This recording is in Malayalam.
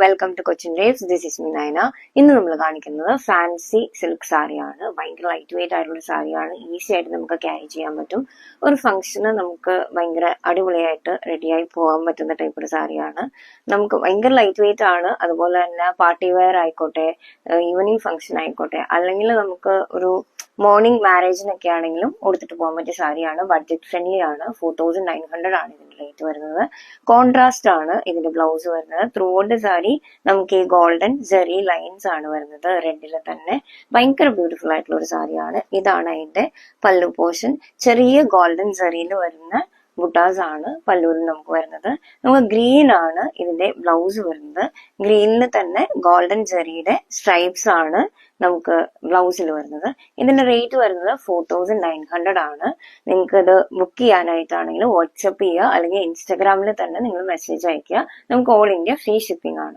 Welcome to Cochin raves. This is me Nayana. ഇന്ന് നമ്മൾ കാണിക്കുന്നത് ഫാൻസി സിൽക്ക് സാരിയാണ്. ഭയങ്കര ലൈറ്റ് വെയിറ്റ് ആയിട്ടുള്ള സാരിയാണ്. ഈസി ആയിട്ട് നമുക്ക് ക്യാരി ചെയ്യാൻ പറ്റും. ഒരു ഫംഗ്ഷന് നമുക്ക് ഭയങ്കര അടിപൊളിയായിട്ട് റെഡിയായി പോകാൻ പറ്റുന്ന ടൈപ്പ് ഒരു സാരിയാണ്. നമുക്ക് ഭയങ്കര ലൈറ്റ് വെയിറ്റ് ആണ്. അതുപോലെ തന്നെ പാർട്ടി വെയർ ആയിക്കോട്ടെ, ഈവനിങ് ഫംഗ്ഷൻ ആയിക്കോട്ടെ, അല്ലെങ്കിൽ നമുക്ക് ഒരു മോർണിംഗ് മാരേജിനൊക്കെ ആണെങ്കിലും കൊടുത്തിട്ട് പോകാൻ പറ്റിയ സാരിയാണ്. ബഡ്ജറ്റ് ഫ്രണ്ട്ലി ആണ്. 4900 ആണ് ഇതിന്റെ റേറ്റ് വരുന്നത്. കോൺട്രാസ്റ്റ് ആണ് ഇതിന്റെ ബ്ലൗസ് വരുന്നത്. ത്രൂ ഔട്ട് സാരി നമുക്ക് ഈ ഗോൾഡൻ ജെറി ലൈൻസ് ആണ് വരുന്നത്. റെഡിൽ തന്നെ ഭയങ്കര ബ്യൂട്ടിഫുൾ ആയിട്ടുള്ള ഒരു സാരിയാണ്. ഇതാണ് അതിന്റെ പല്ലു പോർഷൻ. ചെറിയ ഗോൾഡൻ ജെറിയിൽ വരുന്ന ബുട്ടാസ് ആണ് പല്ലൂരിൽ നമുക്ക് വരുന്നത്. നമുക്ക് ഗ്രീൻ ആണ് ഇതിന്റെ ബ്ലൗസ് വരുന്നത്. ഗ്രീനിൽ തന്നെ ഗോൾഡൻ ജെറിയുടെ സ്ട്രൈപ്സ് ആണ് നമുക്ക് ബ്ലൗസിൽ വരുന്നത്. ഇതിന്റെ റേറ്റ് വരുന്നത് 4900 ആണ്. നിങ്ങൾക്ക് ഇത് ബുക്ക് ചെയ്യാനായിട്ടാണെങ്കിൽ വാട്സപ്പ് ചെയ്യുക, അല്ലെങ്കിൽ ഇൻസ്റ്റാഗ്രാമിൽ തന്നെ നിങ്ങൾ മെസ്സേജ് അയക്കുക. നമുക്ക് ഓൾ ഇന്ത്യ ഫ്രീ ഷിപ്പിംഗ് ആണ്.